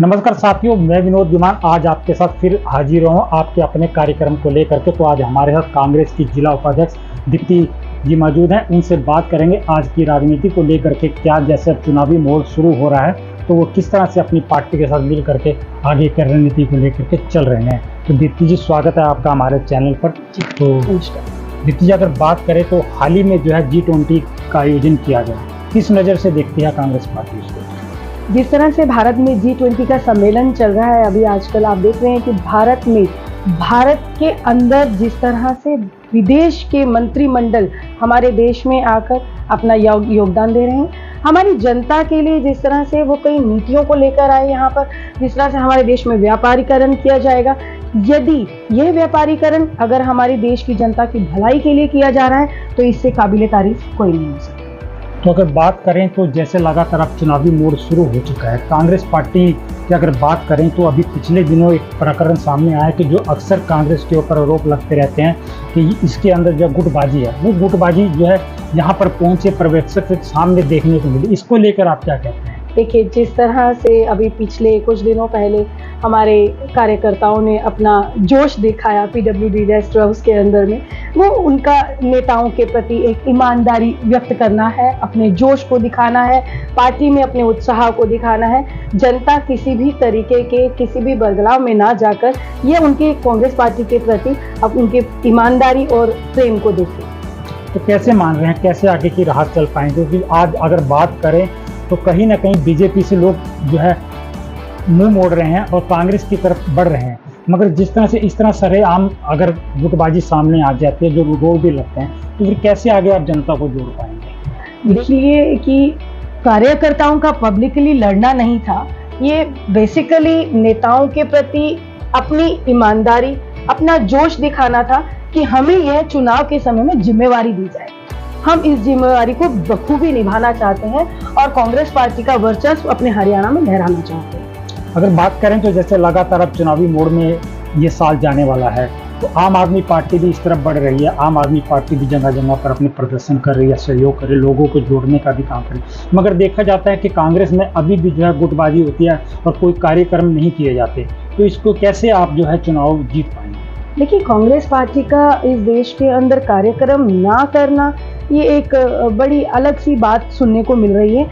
नमस्कार साथियों, मैं विनोद विमान आज आपके साथ फिर हाजिर हूँ आपके अपने कार्यक्रम को लेकर के। तो आज हमारे साथ कांग्रेस की जिला उपाध्यक्ष दीप्ति जी मौजूद हैं। उनसे बात करेंगे आज की राजनीति को लेकर के, क्या जैसे चुनावी माहौल शुरू हो रहा है तो वो किस तरह से अपनी पार्टी के साथ मिल करके आगे की रणनीति को लेकर के चल रहे हैं। तो दीप्ति जी, स्वागत है आपका हमारे चैनल पर। तो दीप्ति जी, अगर बात करें तो हाल ही में जो है G20 का आयोजन किया गया, किस नज़र से देखती है कांग्रेस पार्टी उसको? जिस तरह से भारत में G20 का सम्मेलन चल रहा है अभी आजकल, आप देख रहे हैं कि भारत के अंदर जिस तरह से विदेश के मंत्रिमंडल हमारे देश में आकर अपना योगदान दे रहे हैं, हमारी जनता के लिए जिस तरह से वो कई नीतियों को लेकर आए यहाँ पर, जिस तरह से हमारे देश में व्यापारीकरण किया जाएगा, यदि यह व्यापारीकरण अगर हमारे देश की जनता की भलाई के लिए किया जा रहा है तो इससे काबिले तारीफ कोई नहीं हो सकता। तो अगर बात करें तो जैसे लगातार अब चुनावी मोड़ शुरू हो चुका है, कांग्रेस पार्टी की अगर बात करें तो अभी पिछले दिनों एक प्रकरण सामने आया कि जो अक्सर कांग्रेस के ऊपर आरोप लगते रहते हैं कि इसके अंदर जो गुटबाजी है, वो गुटबाजी जो है यहाँ पर पहुंचे पर्यवेक्षक के सामने देखने को मिली। इसको लेकर आप क्या कहते हैं? देखिए, जिस तरह से अभी पिछले कुछ दिनों पहले हमारे कार्यकर्ताओं ने अपना जोश दिखाया PWD रेस्ट हाउस के अंदर में, वो उनका नेताओं के प्रति एक ईमानदारी व्यक्त करना है, अपने जोश को दिखाना है, पार्टी में अपने उत्साह को दिखाना है। जनता किसी भी तरीके के किसी भी बदलाव में ना जाकर ये उनके कांग्रेस पार्टी के प्रति अब उनके ईमानदारी और प्रेम को देखे। तो कैसे मान रहे हैं, कैसे आगे की राह चल पाएंगे? क्योंकि आज अगर बात करें तो कहीं ना कहीं बीजेपी से लोग जो है मुंह मोड़ रहे हैं और कांग्रेस की तरफ बढ़ रहे हैं, मगर जिस तरह से इस तरह सरेआम अगर गुटबाजी सामने आ जाती है, जो रोड भी लगते हैं, तो फिर कैसे आगे आप जनता को जोड़ पाएंगे? देखिए कि कार्यकर्ताओं का पब्लिकली लड़ना नहीं था, ये बेसिकली नेताओं के प्रति अपनी ईमानदारी, अपना जोश दिखाना था कि हमें यह चुनाव के समय में जिम्मेवारी दी जाए। हम इस जिम्मेवारी को बखूबी निभाना चाहते हैं और कांग्रेस पार्टी का वर्चस्व अपने हरियाणा में लहराना चाहते हैं। अगर बात करें तो जैसे लगातार अब चुनावी मोड़ में ये साल जाने वाला है, तो आम आदमी पार्टी भी इस तरफ बढ़ रही है। आम आदमी पार्टी भी जगह जगह पर अपने प्रदर्शन कर रही है, सहयोग कर रही है, लोगों को जोड़ने का भी काम कर रही है। मगर देखा जाता है कि कांग्रेस में अभी भी जो है गुटबाजी होती है और कोई कार्यक्रम नहीं किए जाते। तो इसको कैसे आप जो है चुनाव जीत पाएंगे? देखिए, कांग्रेस पार्टी का इस देश के अंदर कार्यक्रम ना करना, ये एक बड़ी अलग सी बात सुनने को मिल रही है।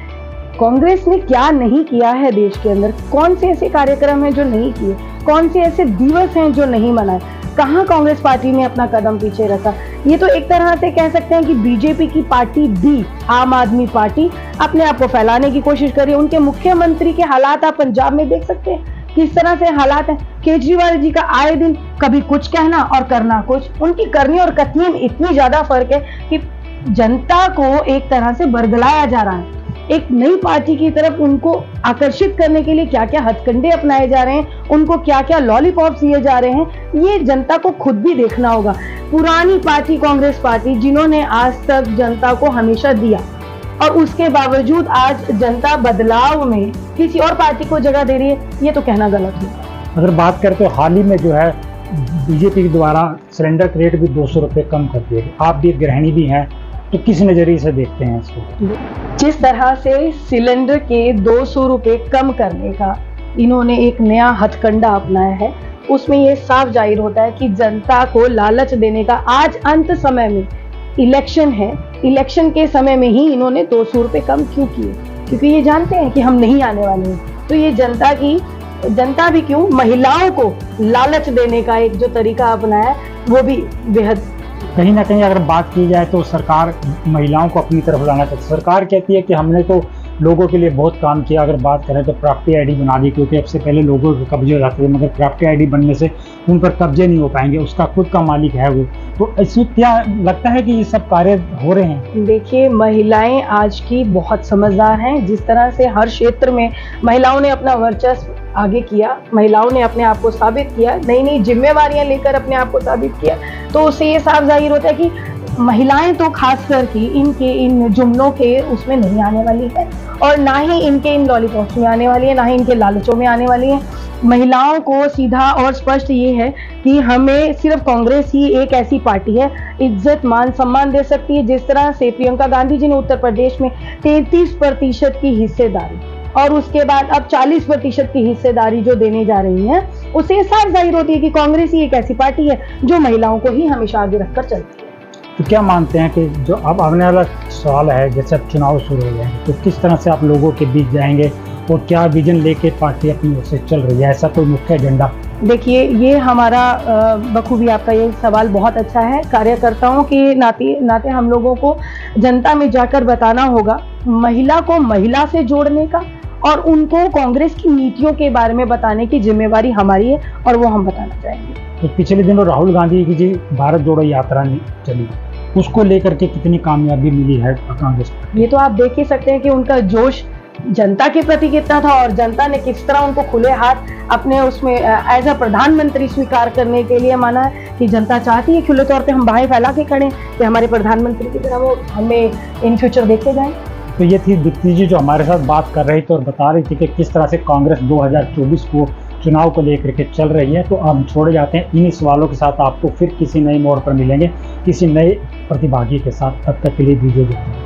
कांग्रेस ने क्या नहीं किया है देश के अंदर? कौन से ऐसे कार्यक्रम हैं जो नहीं किए? कौन से ऐसे दिवस हैं जो नहीं मनाए? कहाँ कांग्रेस पार्टी ने अपना कदम पीछे रखा? ये तो एक तरह से कह सकते हैं कि बीजेपी की पार्टी भी, आम आदमी पार्टी, अपने आप को फैलाने की कोशिश कर रही है। उनके मुख्यमंत्री के हालात आप पंजाब में देख सकते हैं, किस तरह से हालात है। केजरीवाल जी का आए दिन कभी कुछ कहना और करना कुछ, उनकी करनी और कथनी में इतनी ज्यादा फर्क है कि जनता को एक तरह से बरगलाया जा रहा है। एक नई पार्टी की तरफ उनको आकर्षित करने के लिए क्या क्या हथकंडे अपनाए जा रहे हैं, उनको क्या क्या लॉलीपॉप दिए जा रहे हैं, ये जनता को खुद भी देखना होगा। पुरानी पार्टी कांग्रेस पार्टी, जिन्होंने आज तक जनता को हमेशा दिया और उसके बावजूद आज जनता बदलाव में किसी और पार्टी को जगह दे रही है, ये तो कहना गलत है। अगर बात करें तो हाल ही में जो है बीजेपी के द्वारा सिलेंडर का रेट भी 200 रुपये कम कर दिए। आप भी गृहिणी भी हैं, तो किस नज़रिए से देखते हैं इसको? जिस तरह से सिलेंडर के 200 रुपये कम करने का इन्होंने एक नया हथकंडा अपनाया है, उसमें ये साफ जाहिर होता है कि जनता को लालच देने का, आज अंत समय में इलेक्शन है, इलेक्शन के समय में ही इन्होंने 200 रुपये कम क्यों किए? क्योंकि ये जानते हैं कि हम नहीं आने वाले हैं। तो ये जनता भी क्यों, महिलाओं को लालच देने का एक जो तरीका अपनाया, वो भी बेहद। कहीं ना कहीं अगर बात की जाए तो सरकार महिलाओं को अपनी तरफ लाना चाहती है। सरकार कहती है कि हमने तो लोगों के लिए बहुत काम किया। अगर बात करें तो प्रॉपर्टी आईडी बना दी, क्योंकि अब से पहले लोगों के कब्जे हो जाते थे, मगर प्रॉपर्टी आईडी बनने से उन पर कब्जे नहीं हो पाएंगे, उसका खुद का मालिक है वो। तो इसमें क्या लगता है कि ये सब कार्य हो रहे हैं? देखिए, महिलाएं आज की बहुत समझदार हैं। जिस तरह से हर क्षेत्र में महिलाओं ने अपना वर्चस्व आगे किया, महिलाओं ने अपने आप को साबित किया, नई नई जिम्मेवारियां लेकर अपने आप को साबित किया, तो उससे ये साफ जाहिर होता है कि महिलाएं तो खास करके इनके इन जुमलों के उसमें नहीं आने वाली है और ना ही इनके इन लॉलीपॉप्स में आने वाली है, ना ही इनके लालचों में आने वाली है। महिलाओं को सीधा और स्पष्ट ये है कि हमें सिर्फ कांग्रेस ही एक ऐसी पार्टी है इज्जत मान सम्मान दे सकती है। जिस तरह से प्रियंका गांधी जी ने उत्तर प्रदेश में 33% की हिस्सेदारी और उसके बाद अब 40% की हिस्सेदारी जो देने जा रही हैं, उससे साफ जाहिर होती है कि कांग्रेस ही एक ऐसी पार्टी है जो महिलाओं को ही हमेशा आगे रखकर चलती है। तो क्या मानते हैं कि जो अब आने वाला सवाल है, जैसे अब चुनाव शुरू हो गए तो किस तरह से आप लोगों के बीच जाएंगे और क्या विजन लेके पार्टी अपनी ओर से चल रही है, ऐसा कोई मुख्य एजेंडा? देखिए, ये हमारा बखूबी आपका ये सवाल बहुत अच्छा है। कार्यकर्ताओं के नाते हम लोगों को जनता में जाकर बताना होगा, महिला को महिला से जोड़ने का, और उनको कांग्रेस की नीतियों के बारे में बताने की जिम्मेवारी हमारी है और वो हम बताना चाहेंगे। तो पिछले दिनों राहुल गांधी की जी भारत जोड़ो यात्रा चली, उसको लेकर के कितनी कामयाबी मिली है कांग्रेस को? ये तो आप देख ही सकते हैं कि उनका जोश जनता के प्रति कितना था और जनता ने किस तरह उनको खुले हाथ अपने उसमें एज अ प्रधानमंत्री स्वीकार करने के लिए माना है कि जनता चाहती है खुले तौर पे हम बाहें फैला के खड़े कि हमारे प्रधानमंत्री की तरह वो हमें इन फ्यूचर देखते जाएं। तो ये थी दीप्ति जी जो हमारे साथ बात कर रही थी और बता रही थी कि किस तरह से कांग्रेस 2024 को चुनाव को लेकर के चल रही है। तो हम छोड़े जाते हैं इन्हीं सवालों के साथ, आपको फिर किसी नए मोड़ पर मिलेंगे किसी नए प्रतिभागी के साथ। तब तक के लिए दीजिए।